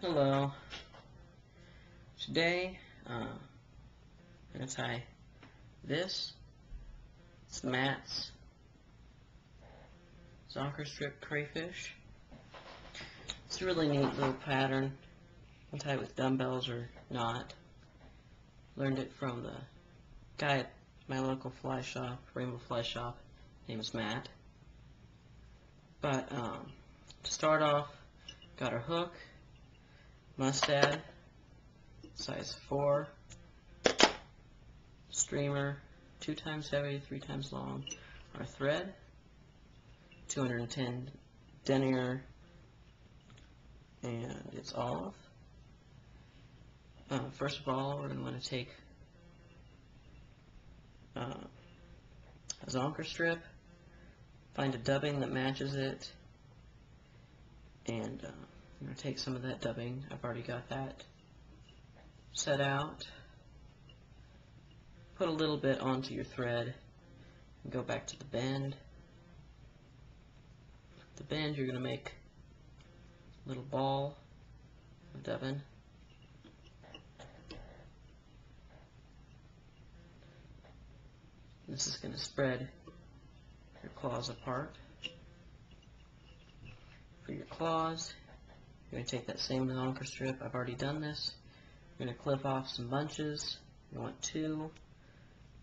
Hello. Today, I'm going to tie this. It's Matt's zonker strip crayfish. It's a really neat little pattern. You can tie it with dumbbells or not. Learned it from the guy at my local fly shop, Rainbow Fly Shop. His name is Matt. But to start off, got our hook, mustad, size 4, streamer, 2 times heavy, 3 times long, our thread, 210 denier, and it's olive. First of all, we're going to want to take a zonker strip, find a dubbing that matches it, and I'm going to take some of that dubbing. I've already got that set out. Put a little bit onto your thread and go back to the bend. The bend, you're going to make a little ball of dubbing. This is going to spread your claws apart. For your claws, you're going to take that same zonker strip. I've already done this. You're going to clip off some bunches. You want 2,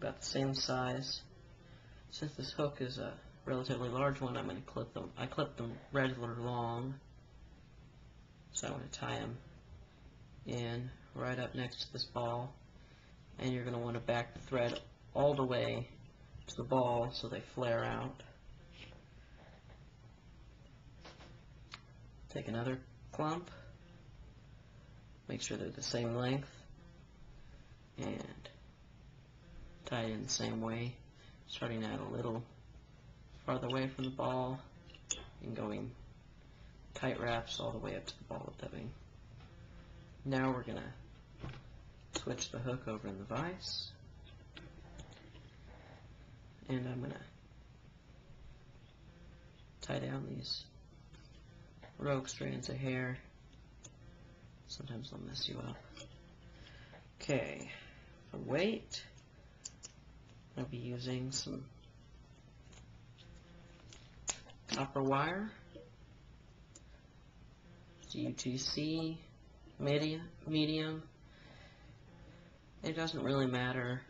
about the same size. Since this hook is a relatively large one, I'm going to clip them. I clip them regular long, so I'm going to tie them in right up next to this ball, and you're going to want to back the thread all the way to the ball so they flare out. Take another clump, make sure they're the same length, and tie it in the same way, starting out a little farther away from the ball and going tight wraps all the way up to the ball of dubbing. Now we're going to switch the hook over in the vise, and I'm going to tie down these rogue strands of hair. Sometimes they'll mess you up. Okay, for weight, I'll be using some copper wire, UTC, medium. It doesn't really matter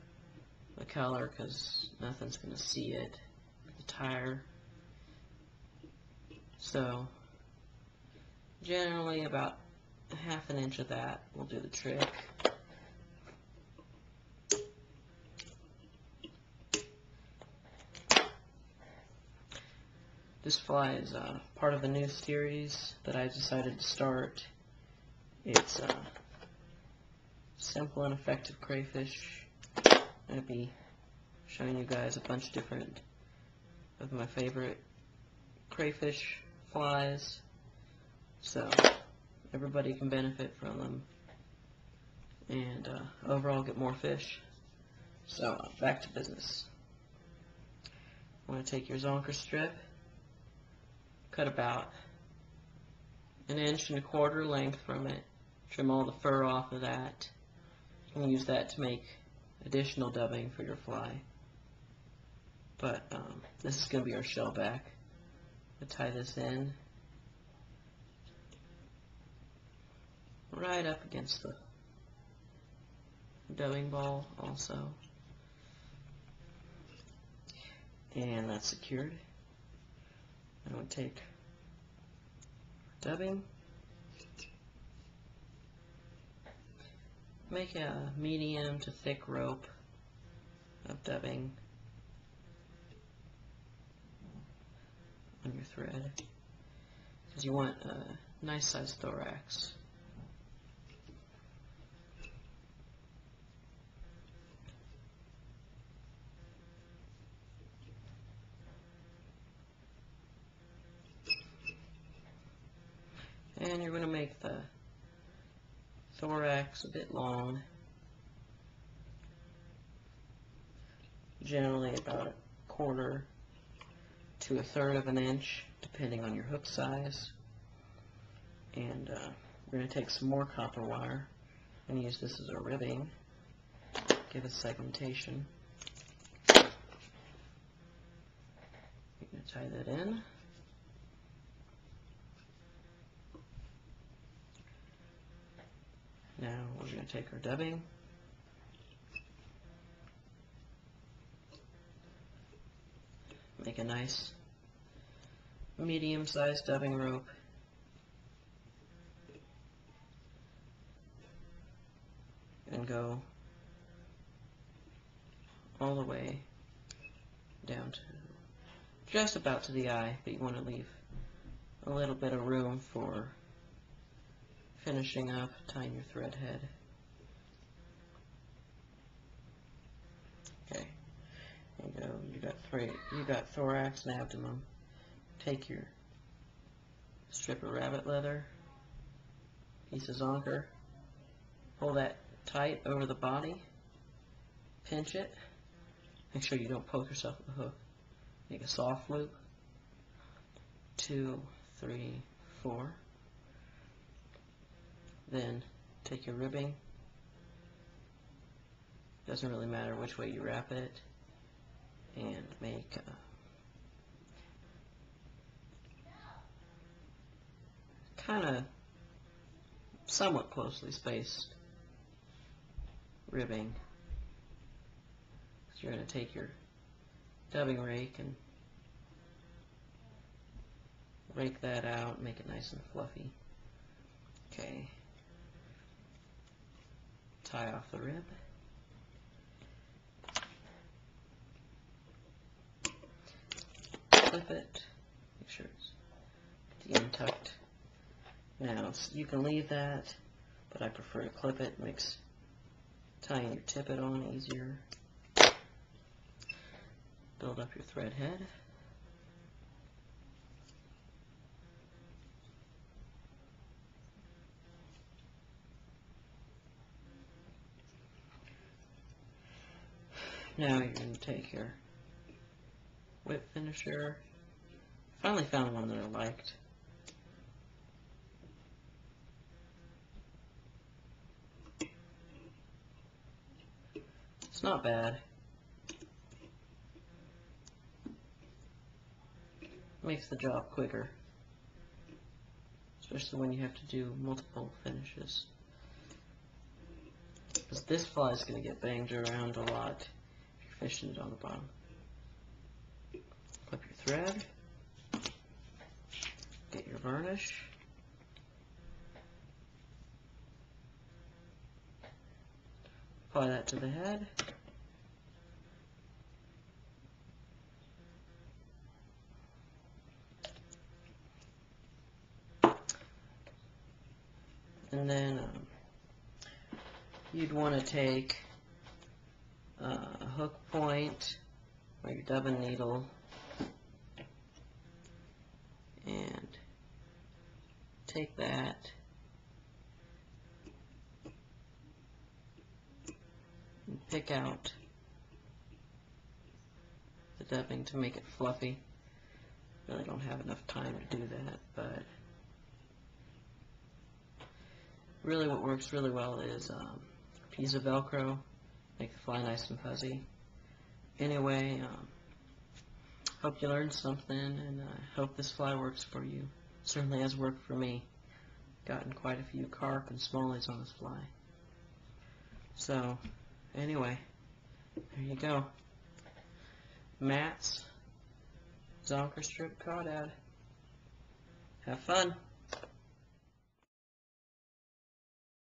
the color because nothing's going to see it, the tire. So generally about a ½ inch of that will do the trick. This fly is part of a new series that I decided to start. It's simple and effective crayfish. I'll be showing you guys a bunch of different of my favorite crayfish flies, so everybody can benefit from them and overall get more fish. So back to business. I want to take your zonker strip, cut about 1.25 inches length from it, trim all the fur off of that. You can use that to make additional dubbing for your fly. But this is going to be our shell back. I'll tie this in right up against the dubbing ball also. And that's secured. I'm going to take dubbing, make a medium to thick rope of dubbing on your thread because you want a nice sized thorax. And you're going to make the thorax a bit long, generally about 1/4 to 1/3 of an inch, depending on your hook size. And We're going to take some more copper wire and use this as a ribbing. Give it segmentation. You're going to tie that in. Now we're going to take our dubbing. Make a nice medium-sized dubbing rope. And go all the way down to just about to the eye, but you want to leave a little bit of room for finishing up, tying your thread head. Okay, you got thorax and abdomen. Take your strip of rabbit leather, piece of zonker, pull that tight over the body, pinch it, make sure you don't poke yourself with the hook. Make a soft loop, 2, 3, 4. Then take your ribbing, doesn't really matter which way you wrap it, and make kind of somewhat closely spaced ribbing. So you're going to take your dubbing rake and rake that out, make it nice and fluffy. Okay. Tie off the rib. Clip it. Make sure it's at the end tucked. Now, you can leave that, but I prefer to clip it. It makes tying your tippet on easier. Build up your thread head. Now you're going to take your whip finisher. Finally found one that I liked. It's not bad. Makes the job quicker, especially when you have to do multiple finishes. Because this fly is going to get banged around a lot if you're fishing it on the bottom. Clip your thread, get your varnish, apply that to the head. And then you'd want to take a hook point or your dubbing needle and take that and pick out the dubbing to make it fluffy. Really don't have enough time to do that, but really what works really well is a piece of Velcro, make the fly nice and fuzzy. Anyway, hope you learned something, and I hope this fly works for you. Certainly has worked for me. Gotten quite a few carp and smallies on this fly. So, anyway, there you go. Matt's zonker strip crawdad. Have fun.